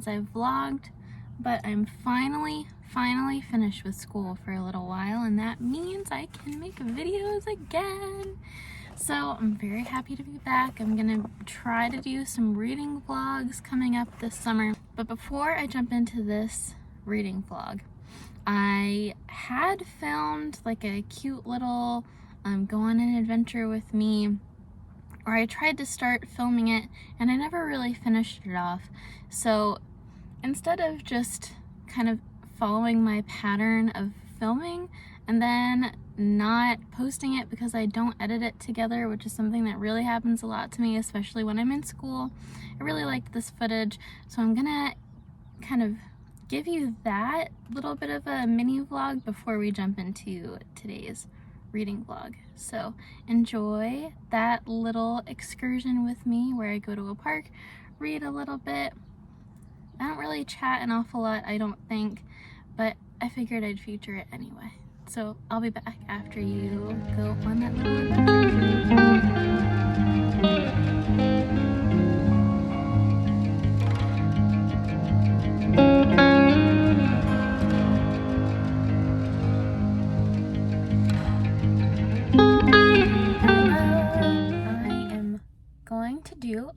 since I've vlogged, but I'm finally finished with school for a little while, and that means I can make videos again. So I'm very happy to be back. I'm gonna try to do some reading vlogs coming up this summer. But before I jump into this reading vlog, I had filmed like a cute little go on an adventure with me, or I tried to start filming it and I never really finished it off. So instead of just kind of following my pattern of filming and then not posting it because I don't edit it together, which is something that really happens a lot to me, especially when I'm in school, I really liked this footage. So I'm gonna kind of give you that little bit of a mini vlog before we jump into today's reading vlog. So enjoy that little excursion with me where I go to a park, read a little bit. I don't really chat an awful lot, I don't think, but I figured I'd feature it anyway. So I'll be back after you go on that little adventure.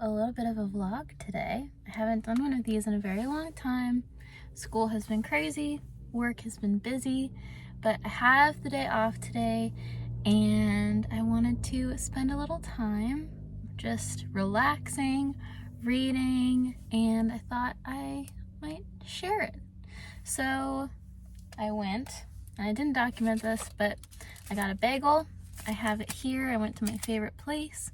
A little bit of a vlog today. I haven't done one of these in a very long time. School has been crazy, work has been busy, but I have the day off today and I wanted to spend a little time just relaxing, reading, and I thought I might share it. So I went, and I didn't document this, but I got a bagel. I have it here. I went to my favorite place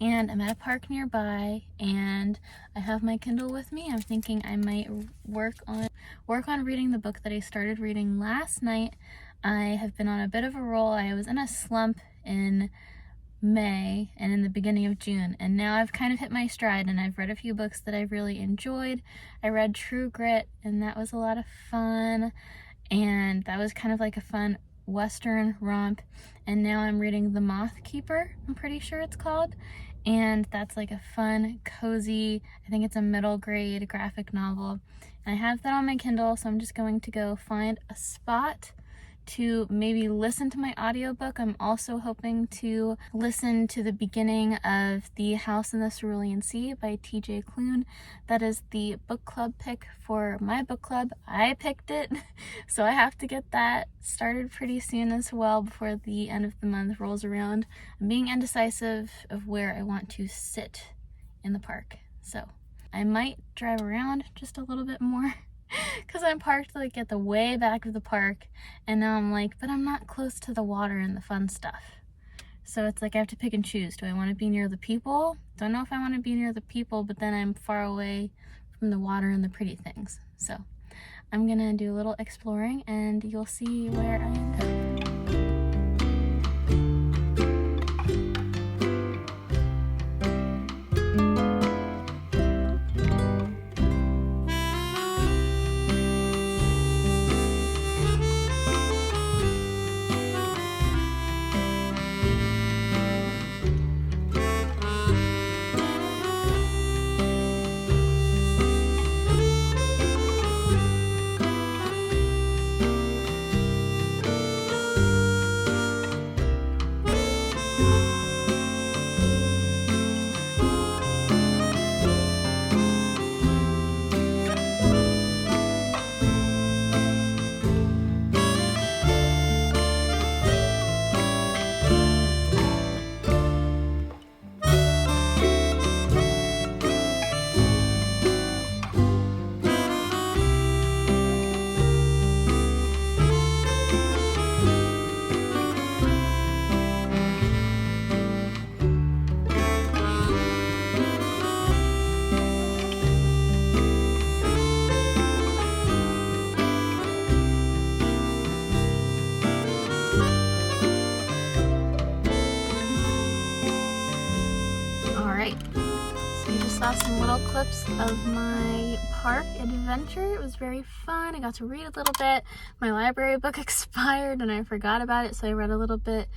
and I'm at a park nearby and I have my Kindle with me. I'm thinking I might work on reading the book that I started reading last night. I have been on a bit of a roll. I was in a slump in May and in the beginning of June, and now I've kind of hit my stride and I've read a few books that I've really enjoyed. I read True Grit and that was a lot of fun, and that was kind of like a fun Western romp. And now I'm reading The Moth Keeper, I'm pretty sure it's called, and that's like a fun, cozy, I think it's a middle grade graphic novel. And I have that on my Kindle, so I'm just going to go find a spot to maybe listen to my audiobook. I'm also hoping to listen to the beginning of The House in the Cerulean Sea by TJ Klune. That is the book club pick for my book club. I picked it, so I have to get that started pretty soon as well before the end of the month rolls around. I'm being indecisive of where I want to sit in the park, so I might drive around just a little bit more because I'm parked like at the way back of the park, and now I'm like, but I'm not close to the water and the fun stuff. So it's like I have to pick and choose. Do I want to be near the people? Don't know if I want to be near the people, but then I'm far away from the water and the pretty things. So I'm gonna do a little exploring and you'll see where I end up. Saw some little clips of my park adventure. It was very fun. I got to read a little bit. My library book expired and I forgot about it, so I read a little bit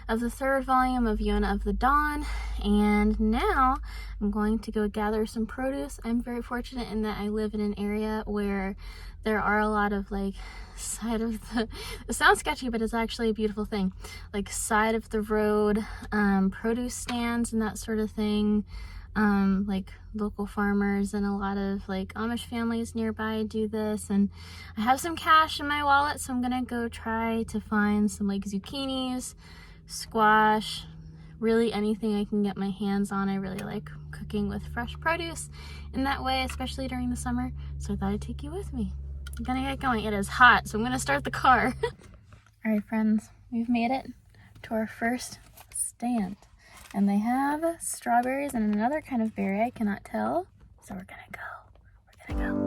of the third volume of Yona of the Dawn, and now I'm going to go gather some produce. I'm very fortunate in that I live in an area where there are a lot of like side of the, it sounds sketchy, but it's actually a beautiful thing, like side of the road produce stands and that sort of thing. Like local farmers and a lot of like Amish families nearby do this, and I have some cash in my wallet, so I'm gonna go try to find some like zucchinis, squash, really anything I can get my hands on. I really like cooking with fresh produce in that way, especially during the summer, so I thought I'd take you with me. I'm gonna get going. It is hot, so I'm gonna start the car. All right, friends, we've made it to our first stand. And they have strawberries and another kind of berry I cannot tell. So we're gonna go. We're gonna go.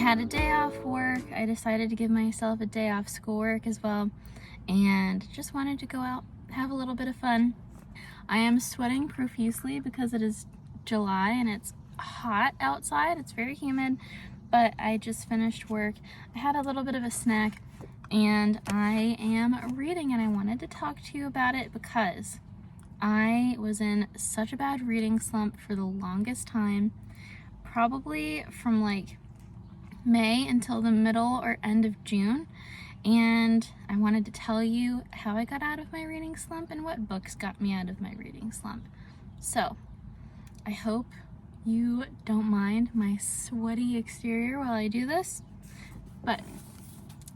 Had a day off work. I decided to give myself a day off schoolwork as well, and just wanted to go out, have a little bit of fun. I am sweating profusely because it is July and it's hot outside. It's very humid, but I just finished work. I had a little bit of a snack and I am reading, and I wanted to talk to you about it because I was in such a bad reading slump for the longest time, probably from like May until the middle or end of June, and I wanted to tell you how I got out of my reading slump and what books got me out of my reading slump. So I hope you don't mind my sweaty exterior while I do this. But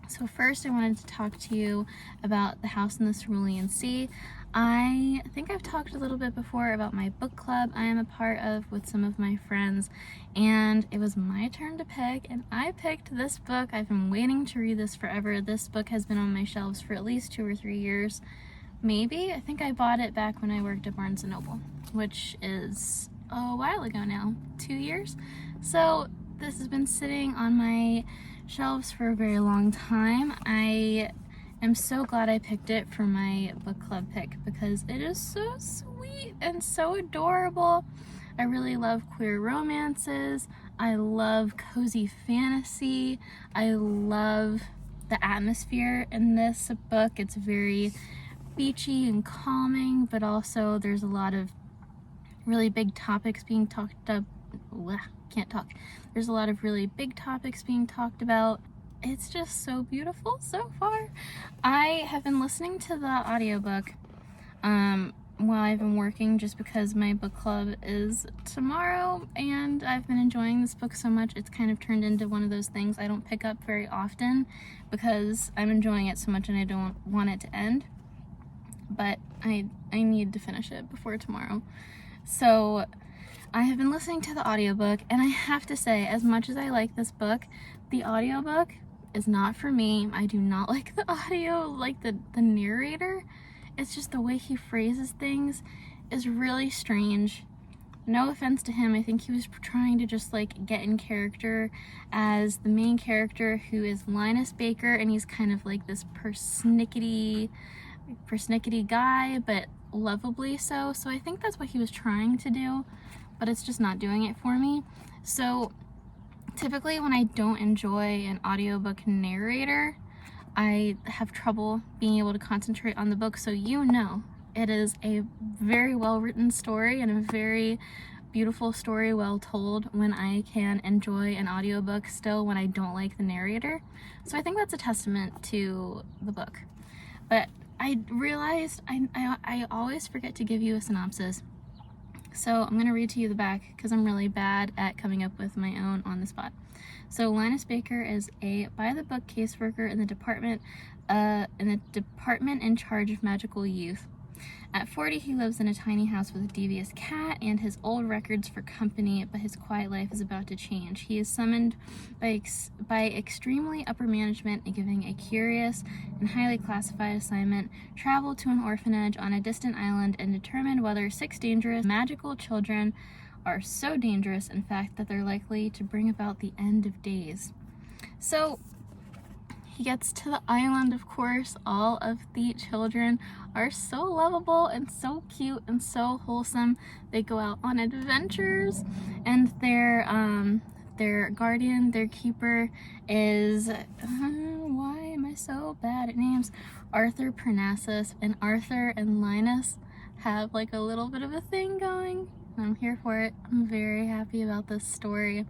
so first I wanted to talk to you about The House in the Cerulean Sea. I think I've talked a little bit before about my book club I am a part of with some of my friends, and it was my turn to pick, and I picked this book. I've been waiting to read this forever. This book has been on my shelves for at least 2 or 3 years, maybe. I think I bought it back when I worked at Barnes & Noble, which is a while ago now, 2 years. So this has been sitting on my shelves for a very long time. I'm so glad I picked it for my book club pick because it is so sweet and so adorable. I really love queer romances. I love cozy fantasy. I love the atmosphere in this book. It's very beachy and calming, but also there's a lot of really big topics being talked up. Can't talk. There's a lot of really big topics being talked about. It's just so beautiful so far. I have been listening to the audiobook while I've been working, just because my book club is tomorrow, and I've been enjoying this book so much it's kind of turned into one of those things I don't pick up very often because I'm enjoying it so much and I don't want it to end. But I need to finish it before tomorrow. So I have been listening to the audiobook, and I have to say, as much as I like this book, the audiobook is not for me. I do not like the audio, like the narrator. It's just the way he phrases things is really strange. No offense to him, I think he was trying to just like get in character as the main character, who is Linus Baker, and he's kind of like this persnickety guy, but lovably so. So I think that's what he was trying to do, but it's just not doing it for me. So typically when I don't enjoy an audiobook narrator, I have trouble being able to concentrate on the book. So you know, it is a very well written story and a very beautiful story, well told, when I can enjoy an audiobook still when I don't like the narrator. So I think that's a testament to the book. But I realized I always forget to give you a synopsis. So I'm going to read to you the back because I'm really bad at coming up with my own on the spot. So Linus Baker is a by-the-book caseworker in the department in charge of magical youth. At 40, he lives in a tiny house with a devious cat and his old records for company, but his quiet life is about to change. He is summoned by extremely upper management and giving a curious and highly classified assignment: travel to an orphanage on a distant island and determine whether 6 dangerous magical children are so dangerous, in fact, that they're likely to bring about the end of days. So he gets to the island, of course. All of the children are so lovable and so cute and so wholesome. They go out on adventures, and their guardian, their keeper is, why am I so bad at names? Arthur Parnassus, and Arthur and Linus have like a little bit of a thing going. I'm here for it. I'm very happy about this story.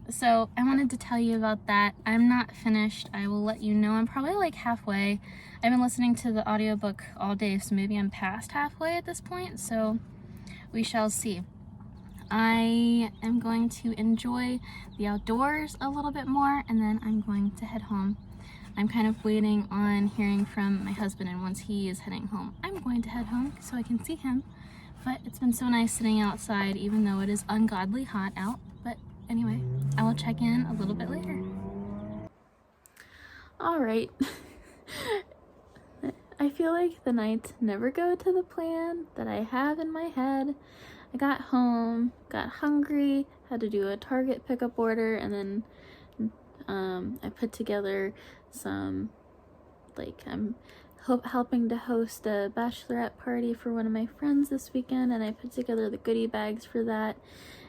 So I wanted to tell you about that. I'm not finished. I will let you know. I'm probably like halfway. I've been listening to the audiobook all day, so maybe I'm past halfway at this point. So we shall see. I am going to enjoy the outdoors a little bit more, and then I'm going to head home. I'm kind of waiting on hearing from my husband, and once he is heading home, I'm going to head home so I can see him. But it's been so nice sitting outside, even though it is ungodly hot out. But anyway, I will check in a little bit later. All right. I feel like the nights never go to the plan that I have in my head. I got home, got hungry, had to do a Target pickup order, and then I put together some, I'm helping to host a bachelorette party for one of my friends this weekend, and I put together the goodie bags for that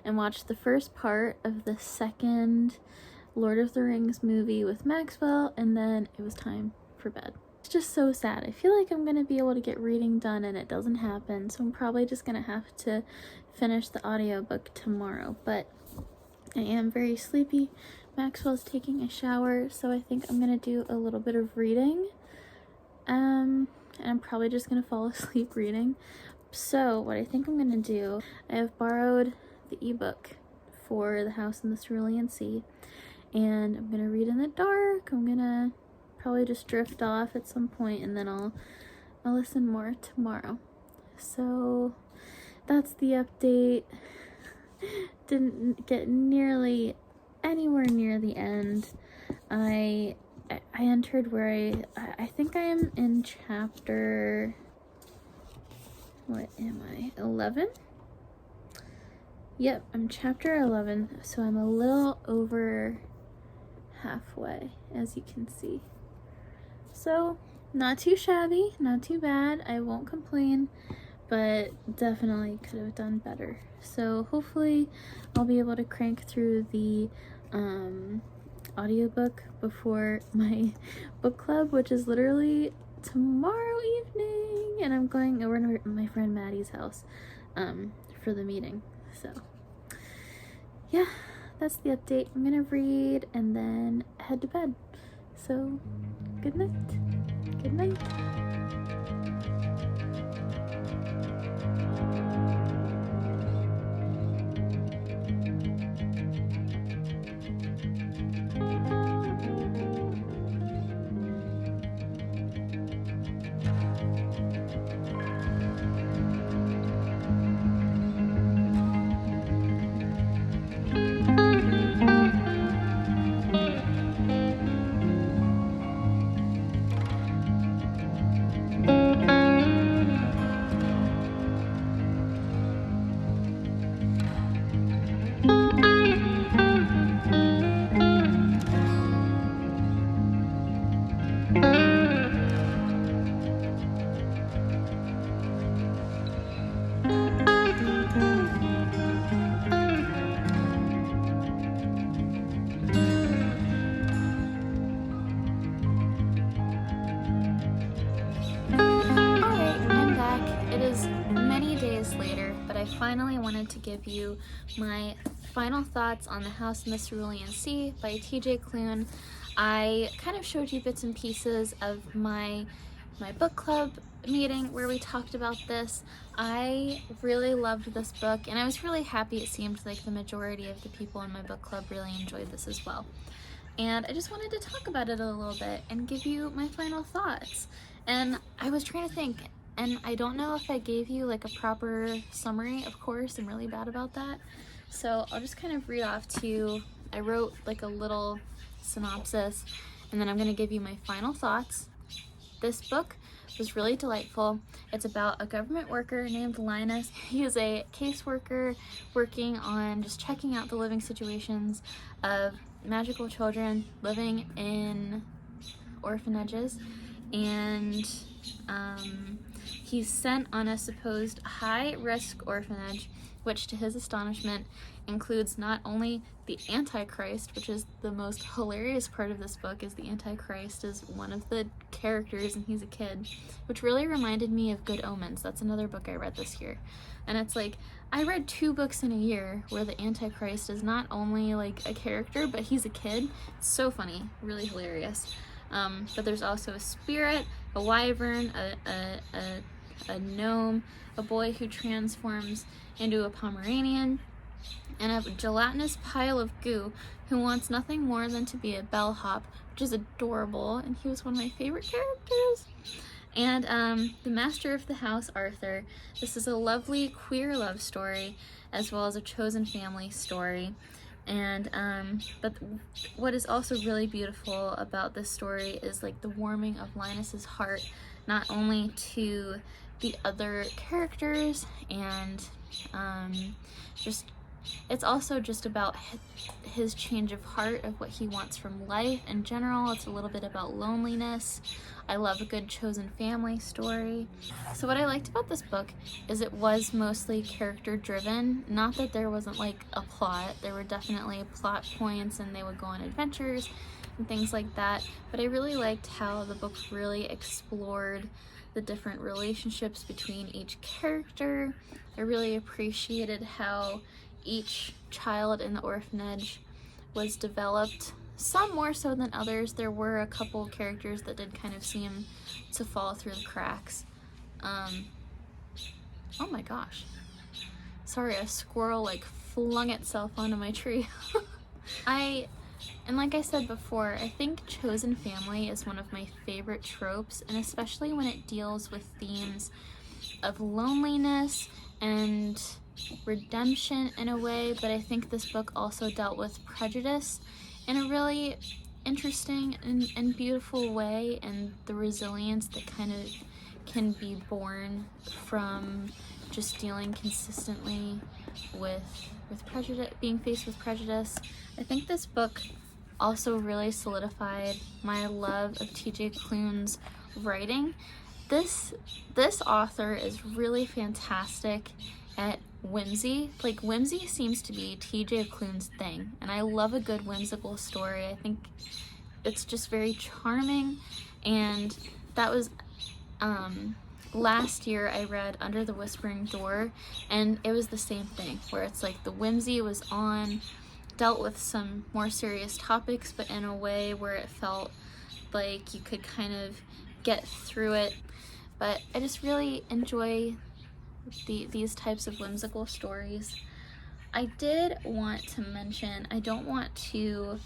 and watched the first part of the second Lord of the Rings movie with Maxwell, and then it was time for bed. It's just so sad. I feel like I'm going to be able to get reading done and it doesn't happen, so I'm probably just going to have to finish the audiobook tomorrow, but I am very sleepy. Maxwell's taking a shower, so I think I'm going to do a little bit of reading. And I'm probably just gonna fall asleep reading. So what I think I'm gonna do, I have borrowed the ebook for The House in the Cerulean Sea, and I'm gonna read in the dark. I'm gonna probably just drift off at some point, and then I'll listen more tomorrow. So that's the update. Didn't get nearly anywhere near the end. I entered where I think I am in chapter, what am I, 11? Yep, I'm chapter 11, so I'm a little over halfway, as you can see. So, not too shabby, not too bad, I won't complain, but definitely could have done better. So hopefully I'll be able to crank through the audiobook before my book club, which is literally tomorrow evening, and I'm going over to my friend Maddie's house for the meeting. So yeah, that's the update. I'm gonna read and then head to bed. So good night. Good night. Finally wanted to give you my final thoughts on The House in the Cerulean Sea by TJ Klune. I kind of showed you bits and pieces of my book club meeting where we talked about this. I really loved this book, and I was really happy. It seemed like the majority of the people in my book club really enjoyed this as well. And I just wanted to talk about it a little bit and give you my final thoughts. And I was trying to think, And I don't know if I gave you like a proper summary, of course, I'm really bad about that. So I'll just kind of read off to you. I wrote like a little synopsis, and then I'm going to give you my final thoughts. This book was really delightful. It's about a government worker named Linus. He is a caseworker working on just checking out the living situations of magical children living in orphanages, and he's sent on a supposed high-risk orphanage, which to his astonishment includes not only the Antichrist, which is the most hilarious part of this book, is the Antichrist is one of the characters and he's a kid, which really reminded me of Good Omens. That's another book I read this year. And it's like, I read 2 books in a year where the Antichrist is not only like a character, but he's a kid. It's so funny, really hilarious. But there's also a spirit, a wyvern, a gnome, a boy who transforms into a Pomeranian, and a gelatinous pile of goo who wants nothing more than to be a bellhop, which is adorable, and he was one of my favorite characters. And the master of the house, Arthur. This is a lovely queer love story, as well as a chosen family story. And but what is also really beautiful about this story is like the warming of Linus's heart, not only to the other characters, and just it's also just about his change of heart, of what he wants from life in general. It's a little bit about loneliness. I love a good chosen family story. So what I liked about this book is it was mostly character driven. Not that there wasn't like a plot. There were definitely plot points and they would go on adventures and things like that. But I really liked how the book really explored the different relationships between each character. I really appreciated how each child in the orphanage was developed, some more so than others. There were a couple characters that did kind of seem to fall through the cracks. Oh my gosh. Sorry, a squirrel like flung itself onto my tree. And like I said before, I think chosen family is one of my favorite tropes, and especially when it deals with themes of loneliness and redemption in a way, but I think this book also dealt with prejudice in a really interesting and beautiful way, and the resilience that kind of can be born from just dealing consistently with prejudice, being faced with prejudice. I think this book also really solidified my love of T.J. Klune's writing. This author is really fantastic at whimsy. Like, whimsy seems to be T.J. Klune's thing, and I love a good whimsical story. I think it's just very charming, and that was last year I read Under the Whispering Door, and it was the same thing, where it's like the whimsy was on, dealt with some more serious topics, but in a way where it felt like you could kind of get through it. But I just really enjoy these types of whimsical stories. I did want to mention, I don't want to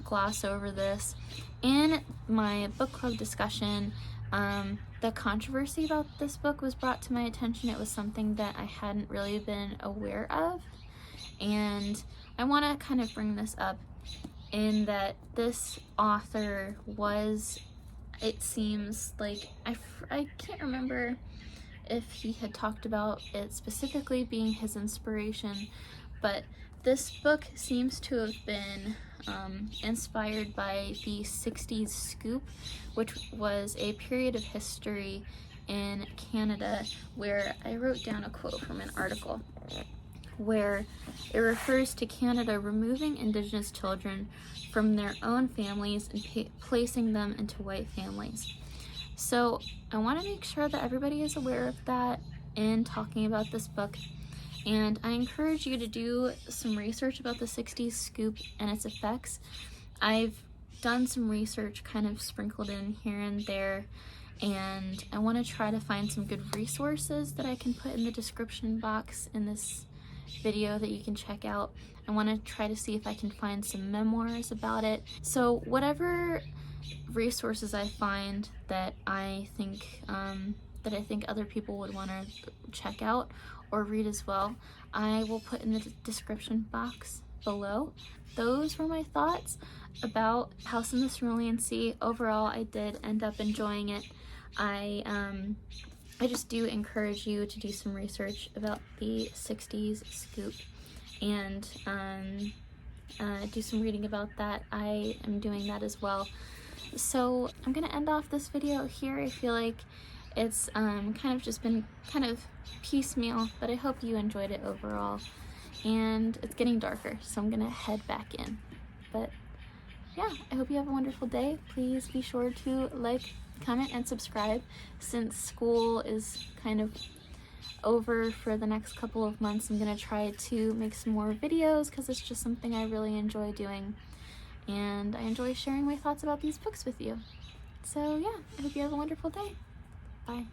gloss over this. In my book club discussion, the controversy about this book was brought to my attention. It was something that I hadn't really been aware of, and I want to kind of bring this up in that this author was, it seems like, I can't remember if he had talked about it specifically being his inspiration, but this book seems to have been inspired by the Sixties Scoop, which was a period of history in Canada where I wrote down a quote from an article where it refers to Canada removing Indigenous children from their own families and placing them into white families. So I want to make sure that everybody is aware of that in talking about this book, and I encourage you to do some research about the Sixties Scoop and its effects. I've done some research kind of sprinkled in here and there, and I want to try to find some good resources that I can put in the description box in this video that you can check out. I want to try to see if I can find some memoirs about it. So whatever resources I find that I think that I think other people would want to check out or read as well, I will put in the description box below. Those were my thoughts about House in the Cerulean Sea. Overall, I did end up enjoying it. I just do encourage you to do some research about the Sixties Scoop and do some reading about that. I am doing that as well. So I'm gonna end off this video here. I feel like it's kind of just been kind of piecemeal, but I hope you enjoyed it overall. And it's getting darker, so I'm gonna head back in. But yeah, I hope you have a wonderful day. Please be sure to like, comment, and subscribe. Since school is kind of over for the next couple of months, I'm gonna try to make some more videos because it's just something I really enjoy doing, and I enjoy sharing my thoughts about these books with you. So yeah, I hope you have a wonderful day. Bye.